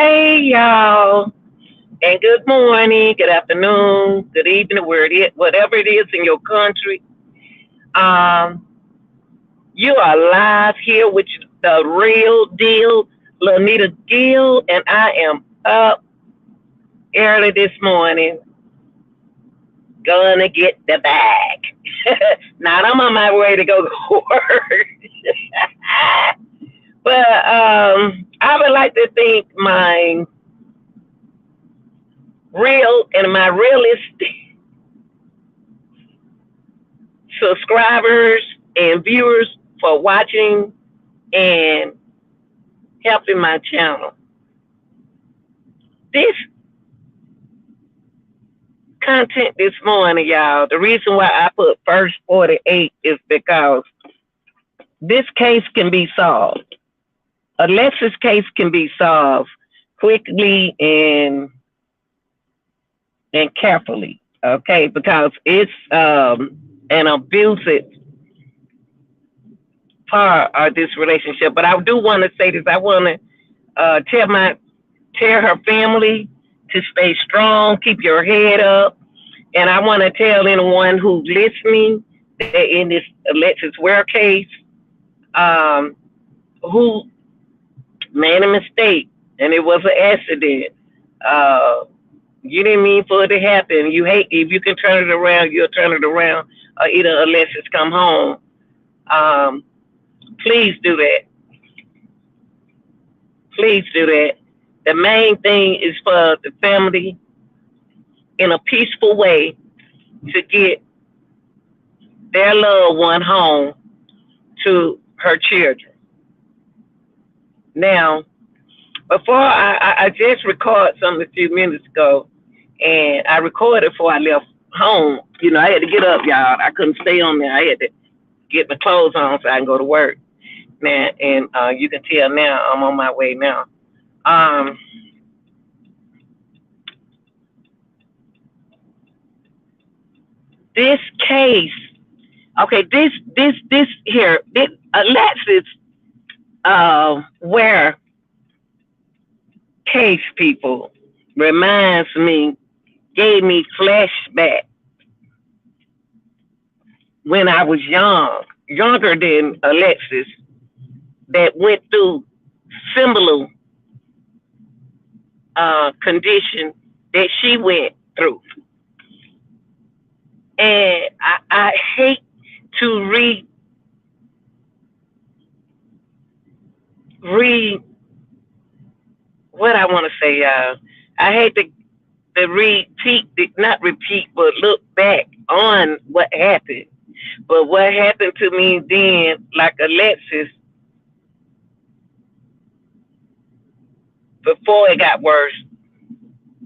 Hey y'all, and good morning, good afternoon, good evening, where it is, whatever it is in your country. Um, you are live here with the real deal, Lanita Gill, and I am up early this morning, gonna get the bag. Now I'm on my way to go to work, but I would like to thank my real and my realistic subscribers and viewers for watching and helping my channel. This content this morning, y'all, the reason why I put first 48 is because this case can be solved. Alexis case can be solved quickly and carefully, okay? Because it's an abusive part of this relationship. But I do want to say this. I want to tell her family to stay strong, keep your head up. And I want to tell anyone who's listening that in this Alexis Ware case, who made a mistake and it was an accident. You didn't mean for it to happen. You hate if you can turn it around, you'll turn it around. Or either Alexis come home. Please do that. Please do that. The main thing is for the family in a peaceful way to get their loved one home to her children. Now, before I just recorded something a few minutes ago, and I recorded before I left home. You know, I had to get up, y'all. I couldn't stay on there. I had to get my clothes on so I can go to work. Man, and you can tell now I'm on my way now. This case, okay, this here, Alexis, Ware case, people, reminds me, gave me flashback when I was younger than Alexis, that went through similar condition that she went through. And I hate to read what I want to say, y'all. I hate to repeat, not repeat, but look back on what happened. But what happened to me then, like Alexis, before it got worse,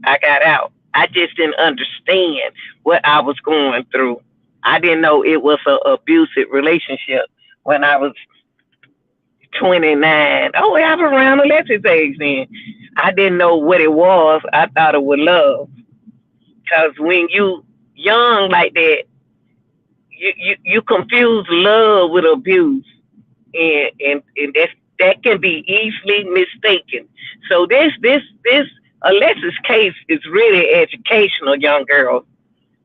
I got out. I just didn't understand what I was going through. I didn't know it was an abusive relationship when I was 29. Oh, I was around Alexis' age then. I didn't know what it was. I thought it was love. Because when you young like that, you confuse love with abuse. And that can be easily mistaken. So this Alexis case is really educational, young girls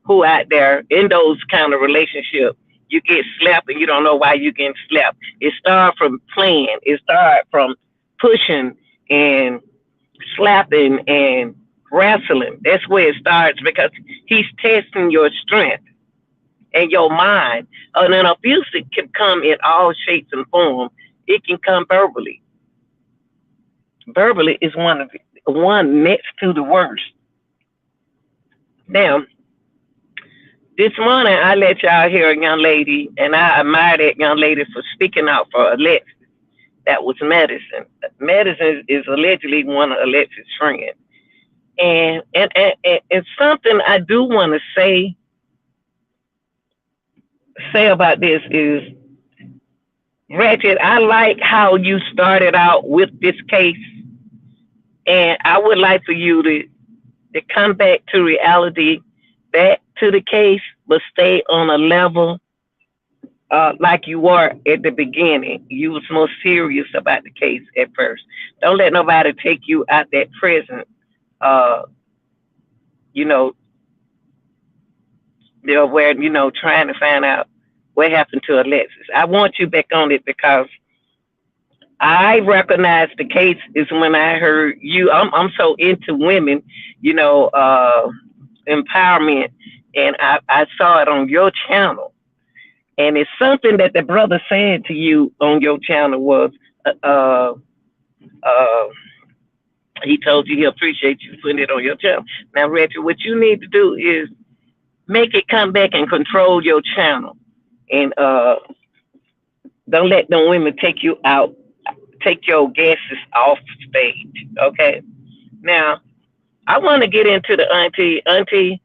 who out there in those kind of relationships. You get slapped and you don't know why you getting slapped. It started from playing. It started from pushing and slapping and wrestling. That's where it starts because he's testing your strength and your mind. And an abuse can come in all shapes and forms. It can come verbally. Verbally is one next to the worst. Now, this morning I let y'all hear a young lady, and I admire that young lady for speaking out for Alexis. That was Medicine. Medicine is allegedly one of Alexis' friends. And something I do want to say about this is, Ratchet, I like how you started out with this case. And I would like for you to come back to reality, back to the case, but stay on a level like you were at the beginning. You was more serious about the case at first. Don't let nobody take you out that present. Uh, you know, they're where trying to find out what happened to Alexis. I want you back on it because I recognize the case is when I heard you. I'm so into women, you know, empowerment, and I saw it on your channel, and it's something that the brother said to you on your channel was, uh, uh, uh he told you he appreciates you putting it on your channel. Now, Reggie, what you need to do is make it come back and control your channel, and don't let them women take you out, take your guesses off stage. Okay. Now, I want to get into the auntie. Auntie,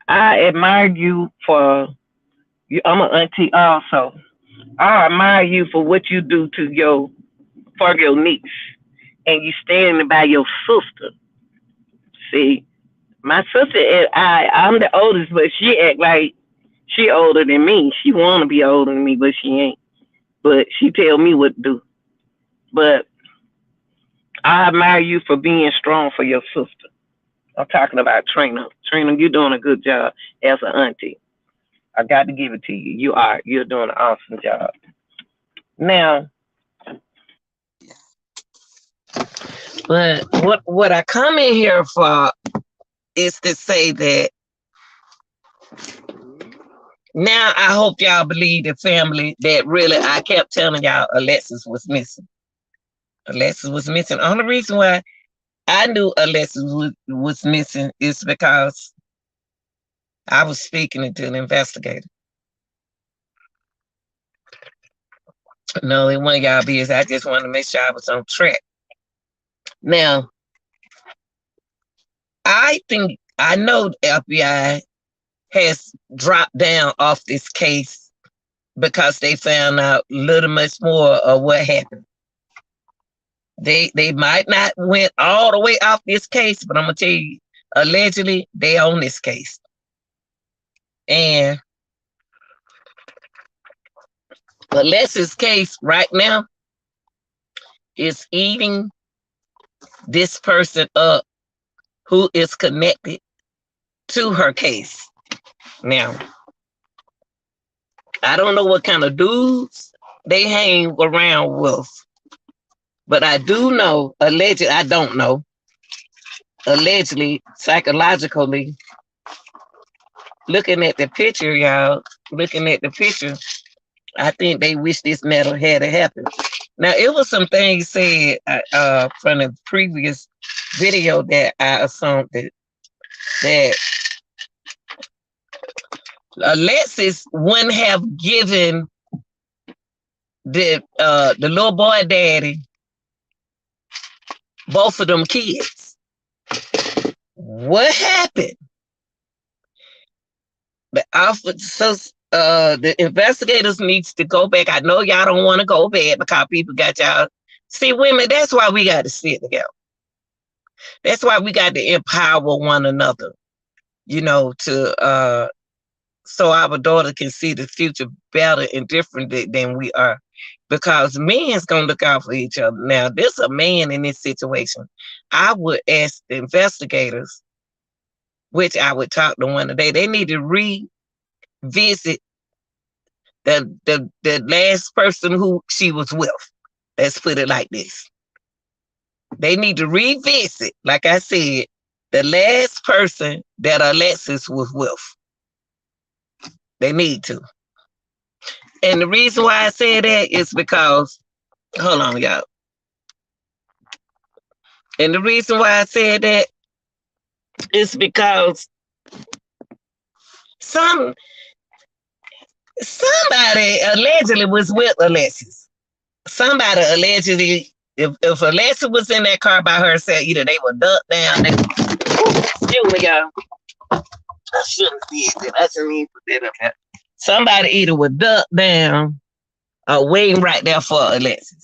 I admire you for you. I'm an auntie also. I admire you for what you do to your for your niece, and you standing by your sister. See, my sister and I'm the oldest, but she act like she older than me. She wanna be older than me, but she ain't. But she tell me what to do. But I admire you for being strong for your sister. I'm talking about Trina. Trina, you're doing a good job as an auntie. I got to give it to you. You're doing an awesome job. Now, but what I come in here for is to say that now I hope y'all believe the family that really I kept telling y'all Alexis was missing. Alexis was missing. The only reason why I knew Alexis was missing is because I was speaking to an investigator. No, it wasn't y'all business. I just wanted to make sure I was on track. Now, I know the FBI has dropped down off this case because they found out a little much more of what happened. They might not went all the way off this case, but I'm gonna tell you, allegedly they own this case. And Alexis' case right now is eating this person up who is connected to her case. Now, I don't know what kind of dudes they hang around with, but I do know, allegedly, I don't know, allegedly, psychologically, looking at the picture, y'all, looking at the picture, I think they wish this never had happened. Now, it was some things said from the previous video that I assumed that Alexis wouldn't have given the little boy daddy both of them kids. What happened? The investigators needs to go back. I know y'all don't want to go back because people got y'all. See, women, that's why we got to sit together. That's why we got to empower one another, to so our daughter can see the future better and different than we are. Because men's gonna look out for each other. Now, there's a man in this situation. I would ask the investigators, which I would talk to one today, they need to revisit the last person who she was with. Let's put it like this. They need to revisit, like I said, the last person that Alexis was with. They need to. And the reason why I say that is because, hold on, y'all. And the reason why I said that is because somebody allegedly was with Alexis. Somebody allegedly, if Alexis was in that car by herself, either they were ducked down. Excuse me, y'all. I shouldn't see it. I shouldn't even put that up there. Somebody either was ducked down or waiting right there for Alexis.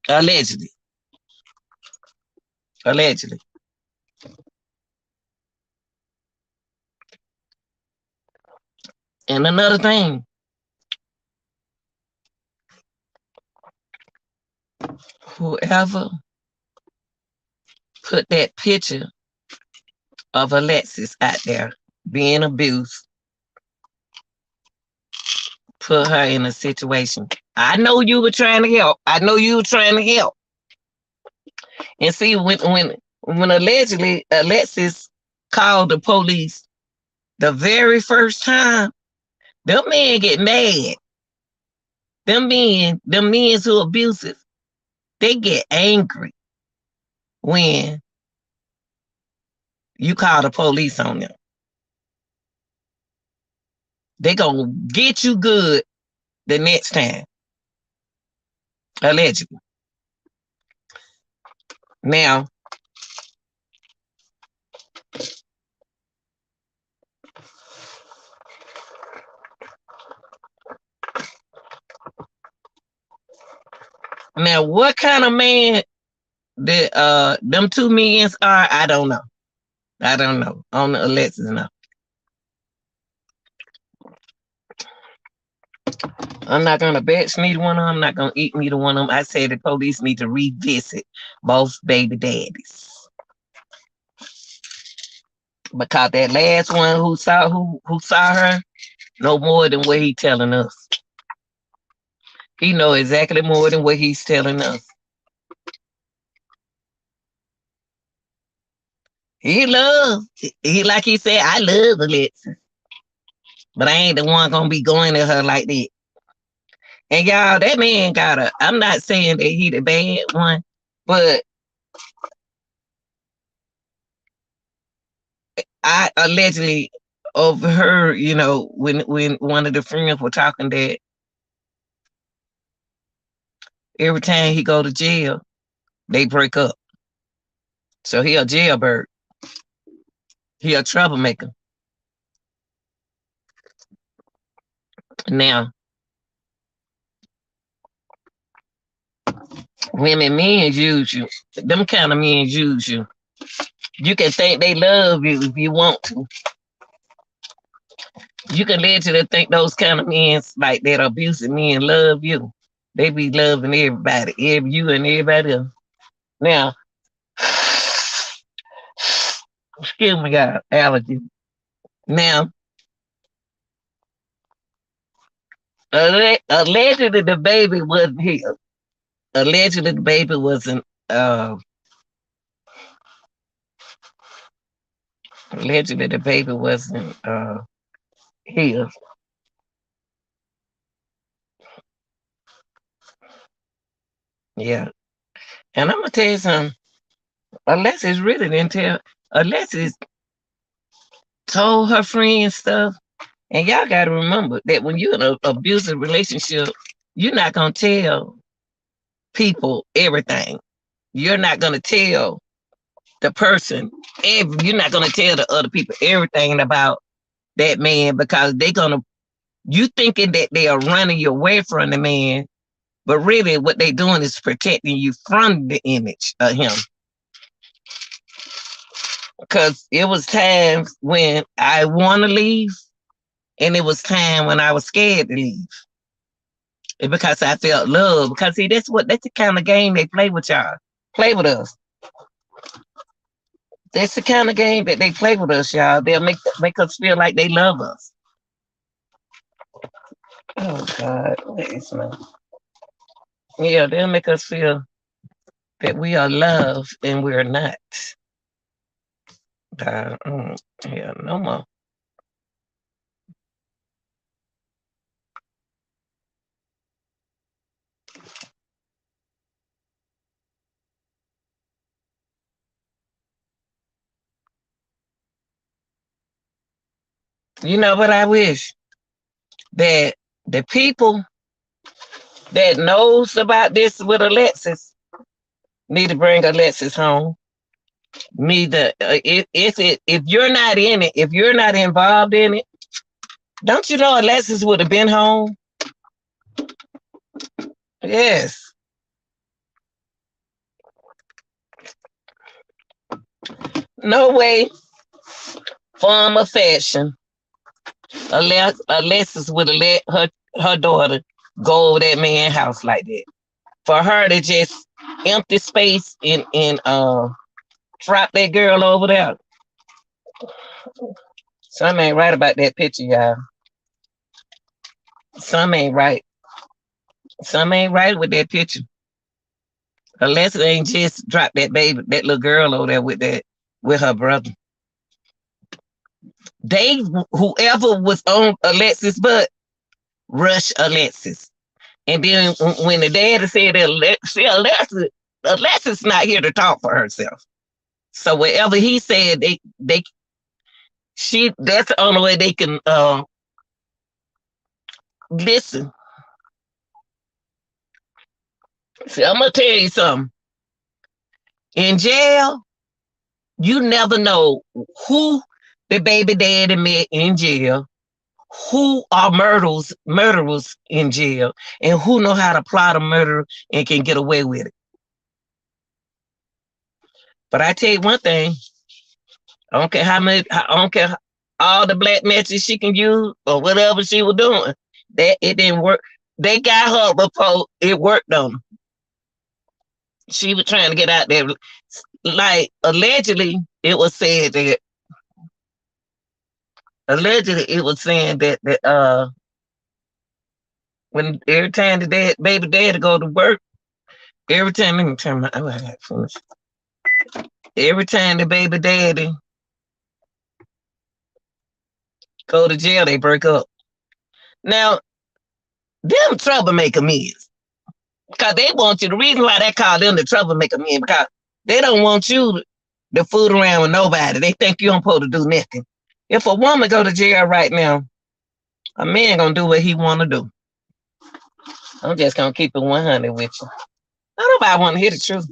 Allegedly. Allegedly. And another thing, whoever put that picture of Alexis out there being abused, put her in a situation. I know you were trying to help. I know you were trying to help. And see, when allegedly Alexis called the police the very first time, them men get mad. Them men who abusive, they get angry when you call the police on them. They gonna get you good the next time, allegedly. Now, now, what kind of man that them two millions are? I don't know. I don't know. On the Alexis, no. I'm not gonna bet neither one of them. I'm not gonna eat neither one of them. I said the police need to revisit both baby daddies because that last one who saw her no more than what he telling us. He know exactly more than what he's telling us. He love he like he said. I love Alexis, but I ain't the one gonna be going at her like that. And y'all, that man got a. I'm not saying that he the bad one, but I allegedly overheard, when one of the friends were talking that every time he go to jail, they break up. So he a jailbird. He a troublemaker. Now, women, men use you. Them kind of men use you. You can think they love you if you want to. You can literally think those kind of men like that abusive men love you. They be loving everybody, you and everybody else. Now, excuse me, God, allergy. Now, allegedly the baby wasn't here. Allegedly the baby wasn't. Allegedly the baby wasn't here. Yeah, and I'm gonna tell you something. Alexis really didn't tell. Alexis told her friends stuff, and y'all got to remember that when you're in an abusive relationship, you're not gonna tell people everything. You're not gonna tell the person. You're not gonna tell the other people everything about that man because they're gonna. You thinking that they are running you away from the man, but really what they doing is protecting you from the image of him. Because it was times when I want to leave, and it was time when I was scared to leave. It's because I felt love. Because see, that's the kind of game they play with y'all. Play with us. That's the kind of game that they play with us, y'all. They'll make us feel like they love us. Oh God, what is my? Yeah, they'll make us feel that we are loved and we're not. Yeah, no more. You know what I wish that the people that knows about this with Alexis need to bring Alexis home. Need to if you're not in it, if you're not involved in it, don't you know Alexis would have been home? Yes. No way, form, or fashion Alexis would have let her daughter go over that man's house like that. For her to just empty space and drop that girl over there. Something ain't right about that picture, y'all. Something ain't right. Something ain't right with that picture. Alexis ain't just dropped that baby, that little girl over there with her brother. They whoever was on Alexis' butt rushed Alexis. And then when the daddy said that Alexis not here to talk for herself. So whatever he said, that's the only way they can listen. See, I'm gonna tell you something. In jail, you never know who the baby daddy met in jail, who are murderers in jail, and who know how to plot a murder and can get away with it. But I tell you one thing, I don't care how many, I don't care all the black matches she can use or whatever she was doing. That it didn't work. They got her before it worked on her. She was trying to get out there. Like allegedly, it was said that allegedly it was saying that when every time the baby daddy go to work, every time let me turn my oh I got finished. Every time the baby daddy go to jail, they break up. Now, them troublemaker men, because they want you. The reason why they call them the troublemaker men because they don't want you to fool around with nobody. They think you don't supposed to do nothing. If a woman go to jail right now, a man gonna do what he want to do. I'm just gonna keep it 100 with you. Nobody want to hear the truth.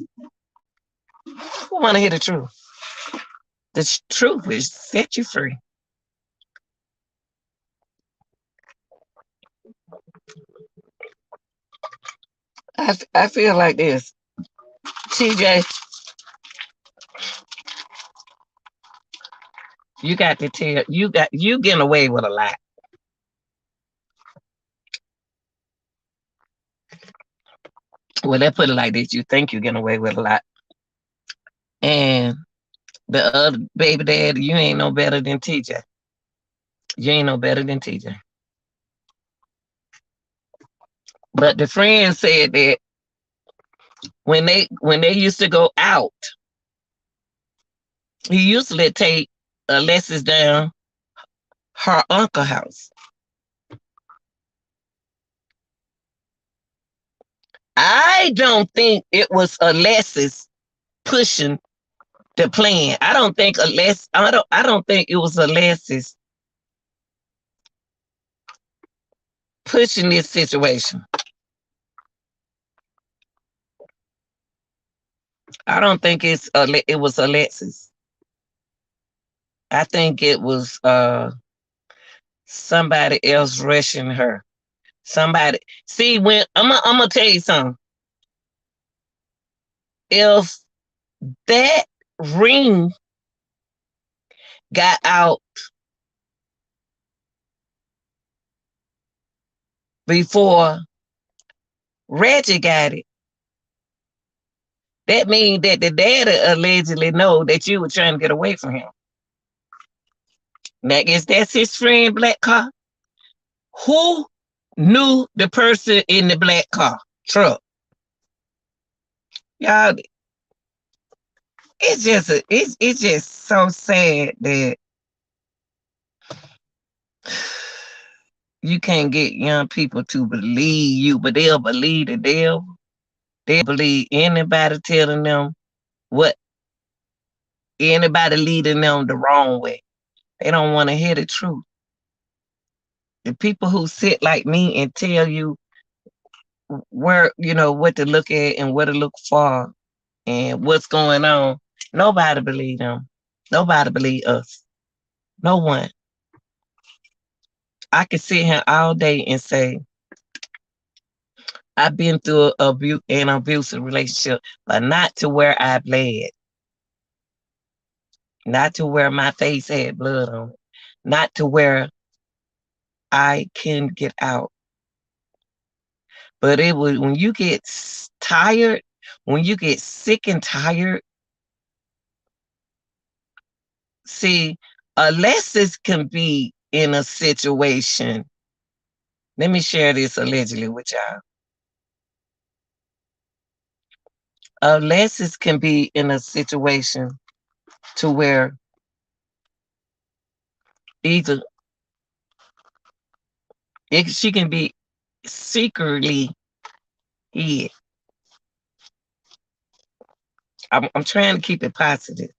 Who want to hear the truth? The truth will set you free. I feel like this, TJ. You got to tell you getting away with a lot. Well, let's put it like this: you think you're getting away with a lot, and the other baby daddy, you ain't no better than TJ. You ain't no better than TJ. But the friend said that when they used to go out, he usually take Alexis down her uncle house. I don't think it was Alexis pushing the plan. I don't think Alexis. I don't think it was Alexis pushing this situation. I don't think it was Alexis. I think it was somebody else rushing her. Somebody see when I'm gonna tell you something. If that ring got out before Reggie got it, that means that the daddy allegedly know that you were trying to get away from him. Now, is that's his friend black car? Who knew the person in the black car truck? Y'all, it's just so sad that you can't get young people to believe you, but they'll believe the devil. They'll believe anybody telling them what anybody leading them the wrong way. They don't want to hear the truth. The people who sit like me and tell you where what to look at and where to look for and what's going on, nobody believe them. Nobody believe us. No one. I could sit here all day and say I've been through an abusive relationship, but not to where I bled, not to where my face had blood on it, not to where I can get out. But it was when you get tired, when you get sick and tired, see, Alexis can be in a situation. Let me share this allegedly with y'all. Alexis can be in a situation to where either she can be secretly hid. I'm trying to keep it positive.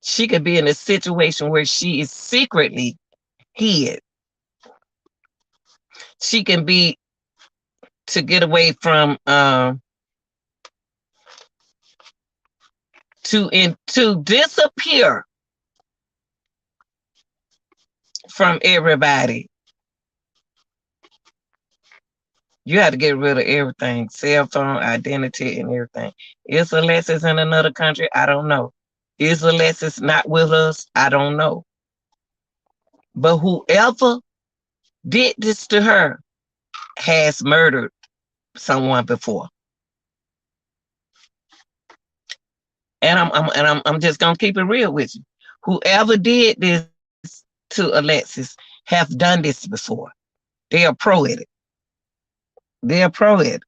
She could be in a situation where she is secretly hid. She can be to get away from to disappear from everybody. You have to get rid of everything, cell phone, identity, and everything. Is Alexis in another country? I don't know. Is Alexis not with us? I don't know. But whoever did this to her has murdered someone before. And I'm just gonna keep it real with you. Whoever did this to Alexis have done this before. They are pro at it. They are pro at it.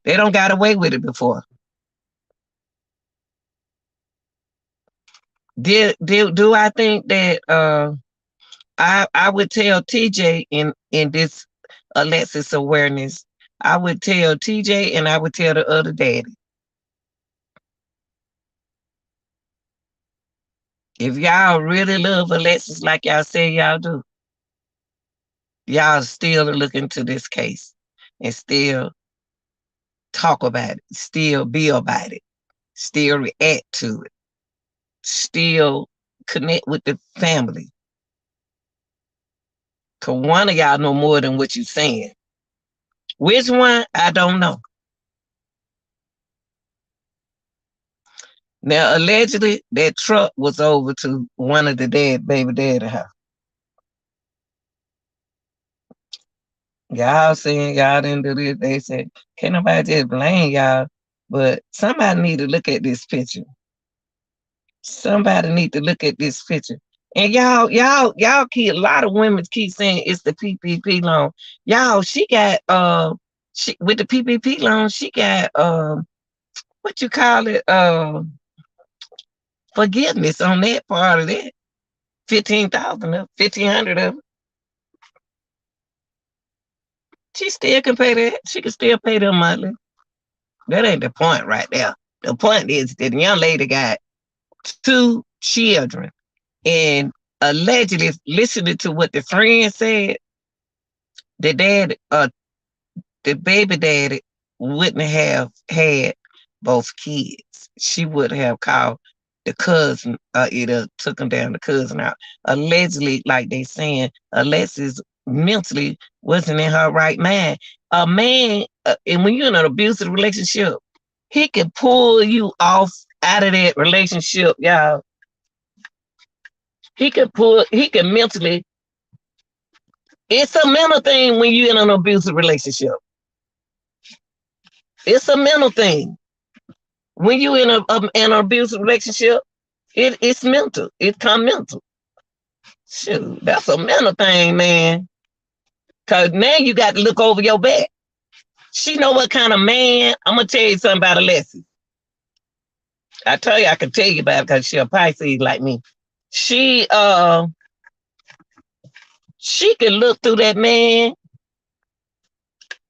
They don't got away with it before. Do I think that I would tell TJ in this Alexis awareness, I would tell TJ and I would tell the other daddy. If y'all really love Alexis like y'all say y'all do, y'all still look into this case and still talk about it, still be about it, still react to it, still connect with the family. Cause one of y'all know more than what you saying. Which one? I don't know. Now, allegedly, that truck was over to one of the baby daddy house. Y'all saying y'all didn't do this. They said, can't nobody just blame y'all. But somebody need to look at this picture. Somebody need to look at this picture. And y'all keep a lot of women keep saying it's the PPP loan. Y'all, she got she with the PPP loan, she got what you call it, forgiveness on that part of that. 15,000 of 1,500 of it. She still can pay that. She can still pay them monthly. That ain't the point right there. The point is that the young lady got 2 children and allegedly listening to what the friend said, the dad, the baby daddy wouldn't have had both kids. She would have called the cousin, either took him down the cousin out. Allegedly, like they saying, Alexis mentally wasn't in her right mind. A man, and when you're in an abusive relationship, he can pull you off out of that relationship, y'all. He can mentally, it's a mental thing when you're in an abusive relationship. It's a mental thing. When you in an abusive relationship, it's mental. It come mental. Shoot, that's a mental thing, man. Cause now you got to look over your back. She know what kind of man. I'm gonna tell you something about Alexis. I tell you, I can tell you about it because she a Pisces like me. She she can look through that man.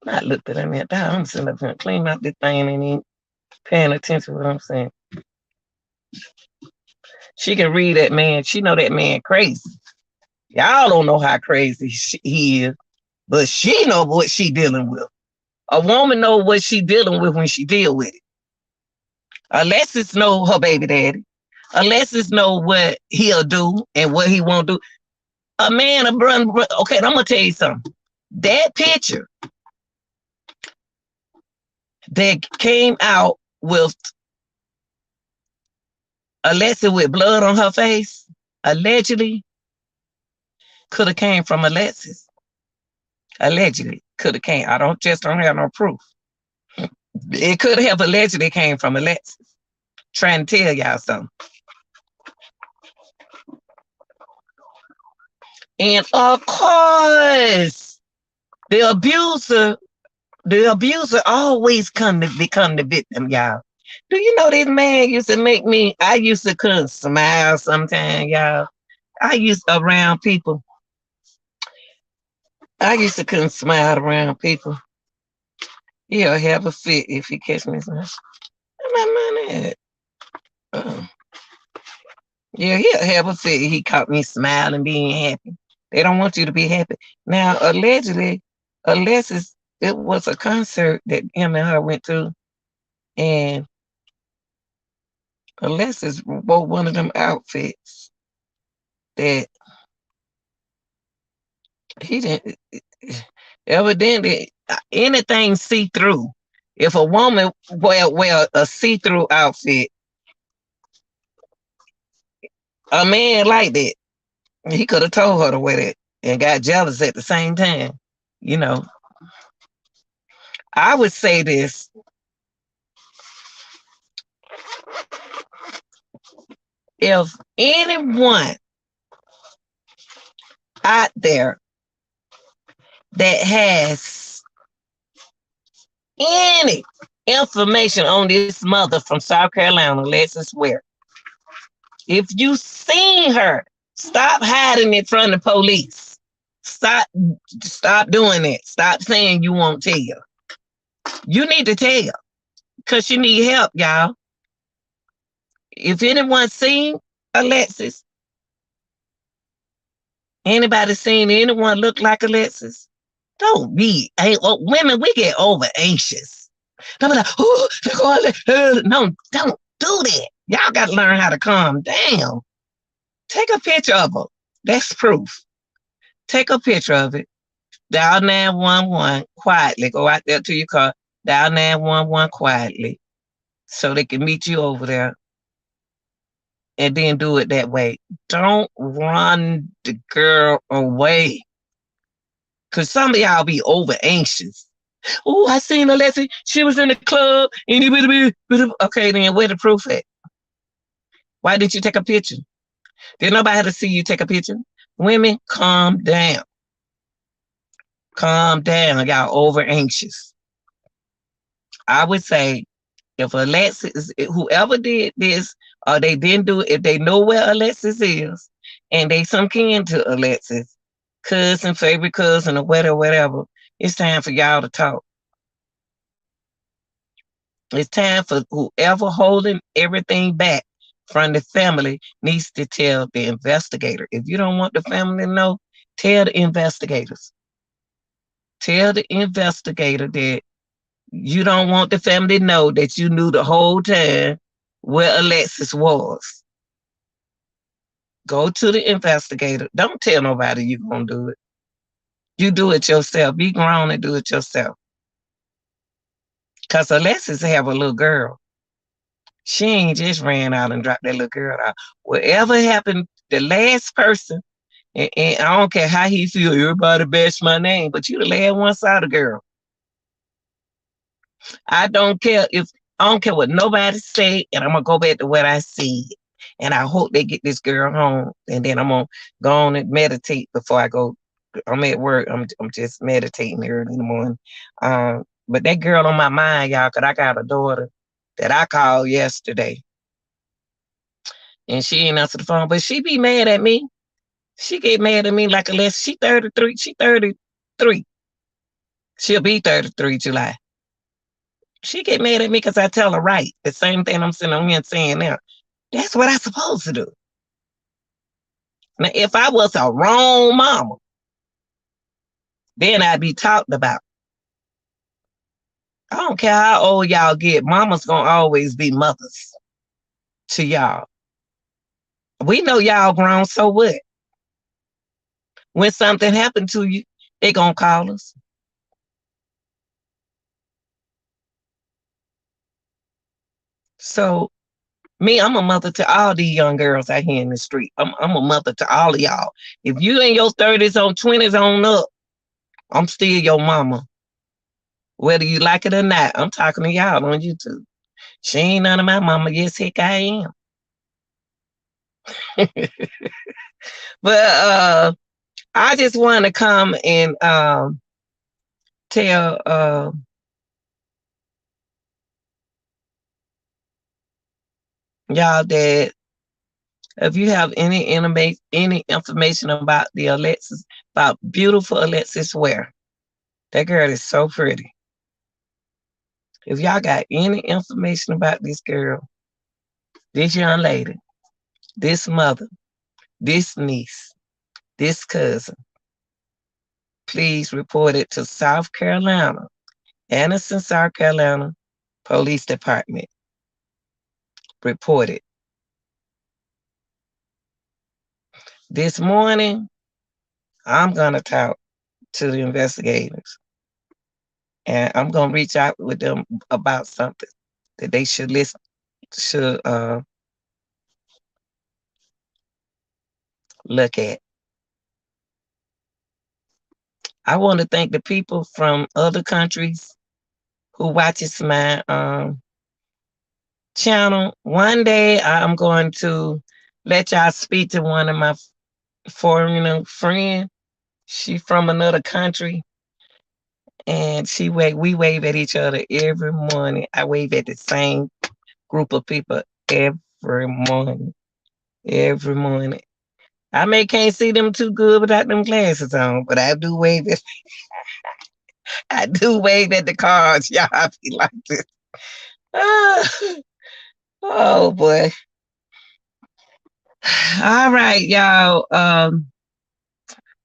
Not look through that man. Damn, I'm sitting up here cleaning out this thing and ain't paying attention to what I'm saying. She can read that man. She know that man crazy. Y'all don't know how crazy he is, but she know what she dealing with. A woman know what she dealing with when she deal with it. Alexis know her baby daddy. Alexis know what he'll do and what he won't do. A man, a brother. Okay, I'm gonna tell you something. That picture that came out with Alexis with blood on her face, allegedly, could have came from Alexis. Allegedly could have came. I don't have no proof. It could have allegedly came from Alexis trying to tell y'all something. And of course, the abuser, the abuser always come to become the victim, y'all. Do you know this man used to make me? I used to couldn't smile sometimes, y'all. I used around people. I used to couldn't smile around people. He'll have a fit if he catch me. Where my money at? Uh, yeah, he'll have a fit. He caught me smiling, being happy. They don't want you to be happy. Now, allegedly, Alexis, it was a concert that him and her went to, and Alexis wore one of them outfits that he didn't. Evidently, anything see through. If a woman wear a see through outfit, a man like that, he could have told her to wear that and got jealous at the same time. You know, I would say this: if anyone out there that has any information on this mother from South Carolina, Alexis Ware, if you seen her, stop hiding it from the police. Stop, stop doing it. Stop saying you won't tell. You need to tell because you need help, y'all. If anyone seen Alexis, anybody seen anyone look like Alexis, don't be. Hey, well, women, we get over anxious. Don't be like, oh, no, don't do that. Y'all got to learn how to calm down. Take a picture of her. That's proof. Take a picture of it. Dial 911 quietly. Go out there to your car. Dial 911 quietly so they can meet you over there and then do it that way. Don't run the girl away. Because some of y'all be over anxious. Oh, I seen Alexis. She was in the club. Okay, then where the proof at? Why didn't you take a picture? Did nobody have to see you take a picture? Women, calm down. Calm down. Y'all over anxious. I would say if Alexis, whoever did this, or they didn't do it, if they know where Alexis is, and they some kin to Alexis, cousin, favorite cousin, or whatever, it's time for y'all to talk. It's time for whoever holding everything back from the family needs to tell the investigator. If you don't want the family to know, tell the investigators. Tell the investigator that you don't want the family to know that you knew the whole time where Alexis was. Go to the investigator. Don't tell nobody you're going to do it. You do it yourself. Be grown and do it yourself. Because Alexis have a little girl. She ain't just ran out and dropped that little girl out. Whatever happened, the last person, and I don't care how he feel, everybody bash my name, but you the last one saw the girl. I don't care what nobody say, and I'm gonna go back to what I said. And I hope they get this girl home. And then I'm gonna go on and meditate before I go. I'm at work. I'm just meditating early in the morning. But that girl on my mind, y'all, cause I got a daughter that I called yesterday. And she ain't answer the phone, but she be mad at me. She get mad at me like unless she 33. She 33. She'll be 33 July. She get mad at me because I tell her right. The same thing I'm sitting on here saying now. That's what I supposed to do. Now, if I was a wrong mama, then I'd be talked about. I don't care how old y'all get. Mama's gonna always be mothers to y'all. We know y'all grown, so what? When something happened to you, they gonna call us. So me, I'm a mother to all these young girls out here in the street. I'm a mother to all of y'all. If you in your 30s on 20s on up, I'm still your mama, whether you like it or not. I'm talking to y'all on YouTube. She ain't none of my mama. Yes, heck, I am. But I just want to come and tell y'all that if you have any information about the Alexis, about beautiful Alexis Ware, that girl is so pretty. If y'all got any information about this girl, this young lady, this mother, this niece, this cousin, please report it to South Carolina, Anderson, South Carolina Police Department. Report it. This morning, I'm going to talk to the investigators and I'm going to reach out with them about something that they should listen, should look at. I want to thank the people from other countries who watches my channel. One day I'm going to let y'all speak to one of my foreigner friend. She from another country, and we wave at each other every morning. I wave at the same group of people every morning. Every morning. I may can't see them too good without them glasses on, but I do wave at I do wave at the cars. Y'all be like this. Ah, oh boy. All right, y'all.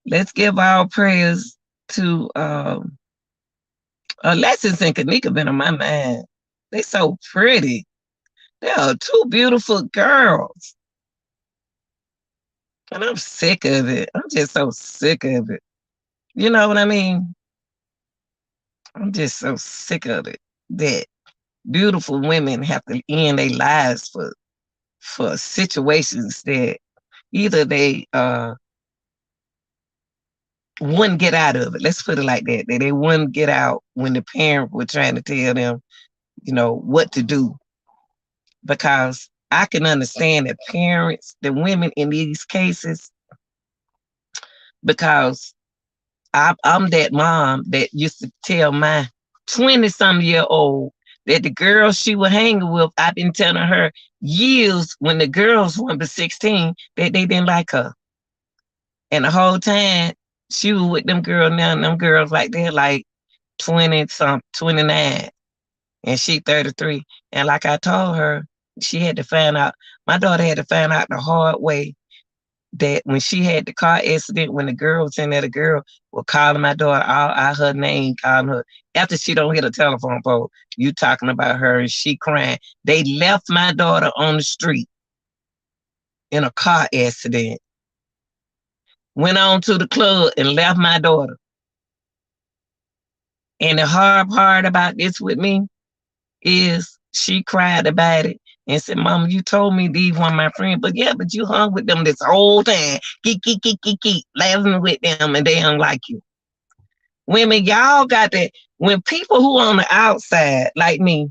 Let's give our prayers to Alexis and Kanika been on my mind. They so pretty. They are two beautiful girls. And I'm sick of it. I'm just so sick of it. You know what I mean? I'm just so sick of it that beautiful women have to end their lives for situations that either they wouldn't get out of it. Let's put it like that. That they wouldn't get out when the parent were trying to tell them, what to do. Because I can understand the parents, the women in these cases, because I'm that mom that used to tell my 20-some-year-old that the girl she was hanging with, I've been telling her years when the girls were under 16 that they didn't like her. And the whole time she was with them girls now, and them girls like they're like 29, and she 33. And like I told her, she had to find out, my daughter had to find out the hard way that when she had the car accident, when the girl was in there, the girl was calling my daughter out her name, calling her. After she don't hit a telephone pole, you talking about her and she crying. They left my daughter on the street in a car accident, went on to the club and left my daughter. And the hard part about this with me is she cried about it and said, Mama, you told me these were my friends. But yeah, but you hung with them this whole time. Keep, laughing with them, and they don't like you. Women, y'all got to, when people who on the outside, like me,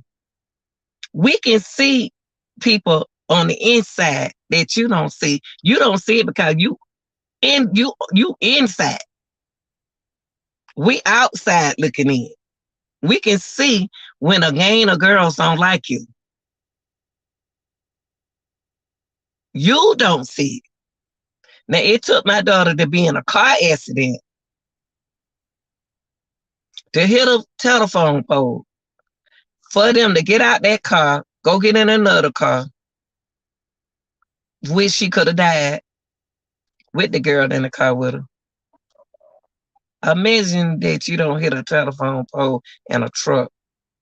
we can see people on the inside that you don't see. You don't see it because you inside. We outside looking in. We can see when a gang of girls don't like you. You don't see it. Now, it took my daughter to be in a car accident to hit a telephone pole for them to get out that car, go get in another car, which she could have died with the girl in the car with her. Imagine that you don't hit a telephone pole in a truck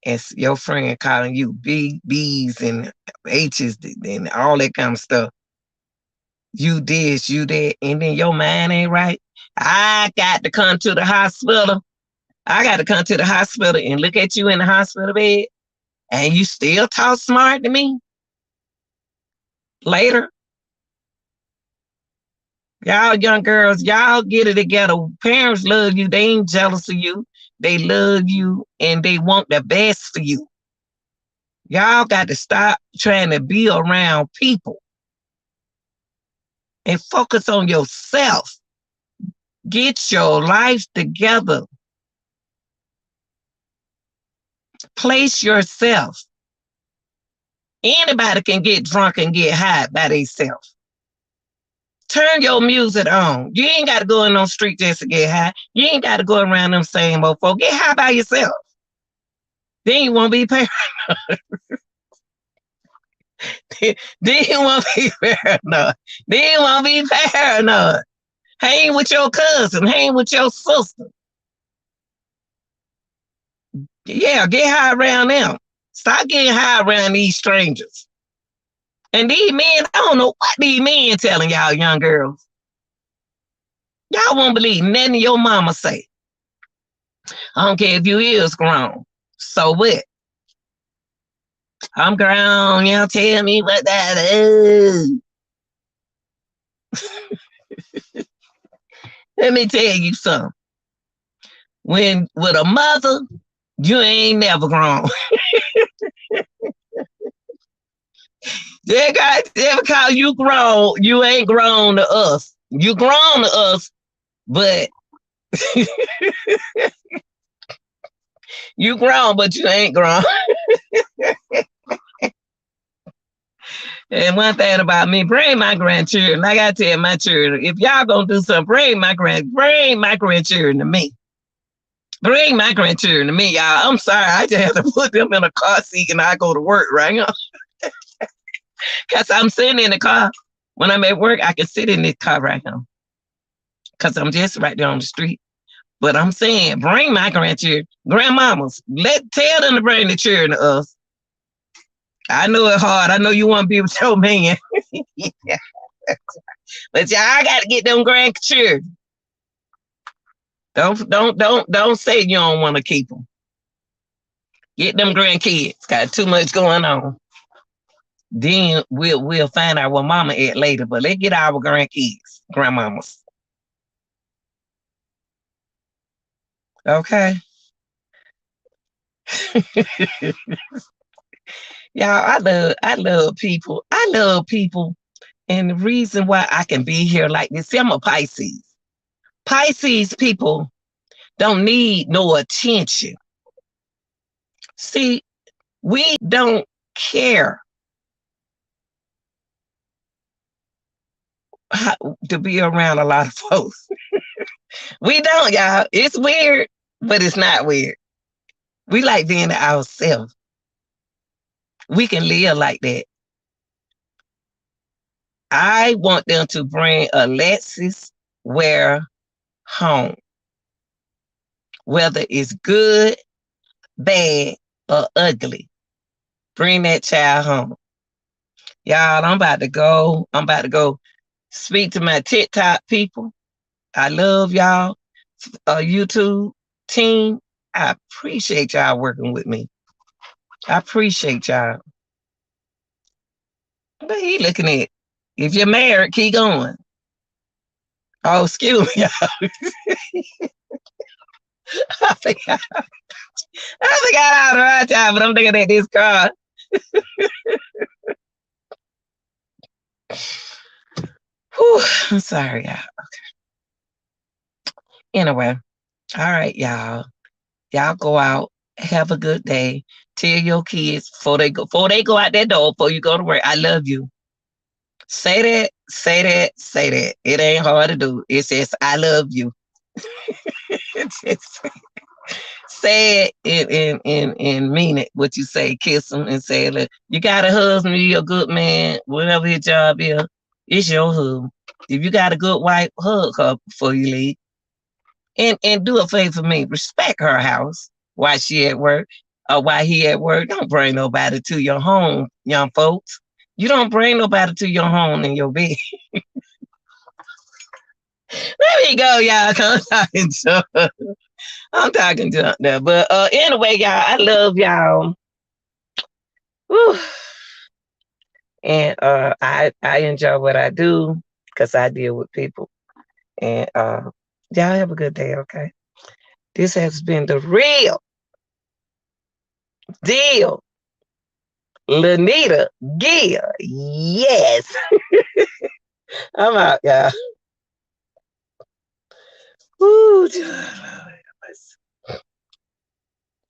and your friend calling you B's and H's and all that kind of stuff. You this, you that, and then your mind ain't right. I got to come to the hospital. I got to come to the hospital and look at you in the hospital bed, and you still talk smart to me later. Y'all young girls, y'all get it together. Parents love you. They ain't jealous of you. They love you and they want the best for you. Y'all got to stop trying to be around people and focus on yourself. Get your life together. Place yourself. Anybody can get drunk and get high by themselves. Turn your music on. You ain't got to go in on street just to get high. You ain't got to go around them same old folk. Get high by yourself. Then you won't be paranoid. Then you won't be paranoid. Then you won't be paranoid. Hang with your cousin. Hang with your sister. Yeah, get high around them. Stop getting high around these strangers. And these men, I don't know what these men telling y'all young girls. Y'all won't believe nothing your mama say. I don't care if you is grown. So what? I'm grown. You don't tell me what that is. Let me tell you something. When with a mother, you ain't never grown. They call you grown, you ain't grown to us. You grown to us, but you grown, but you ain't grown. And one thing about me, bring my grandchildren. Like I tell my children, if y'all gonna do something, bring my grandchildren to me. Bring my grandchildren to me, y'all. I'm sorry, I just have to put them in a car seat and I go to work right now. Cause I'm sitting in the car. When I'm at work, I can sit in this car right now. Cause I'm just right there on the street. But I'm saying, bring my grandchildren, grandmamas. Tell them to bring the children to us. I know it's hard. I know you want to be with your man. Yeah. But y'all gotta get them grandchildren. Don't say you don't want to keep them. Get them grandkids. Got too much going on. Then we'll find out what mama at later. But let's get our grandkids, grandmamas. Okay. Y'all, I love people. I love people. And the reason why I can be here like this, see, I'm a Pisces. Pisces people don't need no attention. See, we don't care how, to be around a lot of folks. We don't, y'all. It's weird, but it's not weird. We like being ourselves. We can live like that. I want them to bring Alexis Ware home, whether it's good, bad, or ugly. Bring that child home. Y'all, I'm about to go. I'm about to go speak to my TikTok people. I love y'all. YouTube team. I appreciate y'all working with me. I appreciate y'all. But he looking at, if you're married, keep going. Oh, excuse me, y'all. I forgot. I forgot all the right time, but I'm looking at this car. Whew, I'm sorry, y'all. Anyway, all right, y'all. Y'all go out, have a good day. Tell your kids before they go out that door, before you go to work, I love you. Say that, say that, say that. It ain't hard to do. It says I love you. Just say it and mean it. What you say, kiss them and say, look, you got a husband, you're a good man, whatever your job is, it's your husband. If you got a good wife, hug her before you leave. And do a favor for me. Respect her house while she at work or while he at work. Don't bring nobody to your home, young folks. You don't bring nobody to your home in your bed. There we go, y'all. I'm talking junk. I'm talking junk there. But anyway, y'all, I love y'all. Whew. And I enjoy what I do. because I deal with people. And y'all have a good day, okay? This has been the real deal. Lanita Gia. Yes. I'm out, y'all. Woo.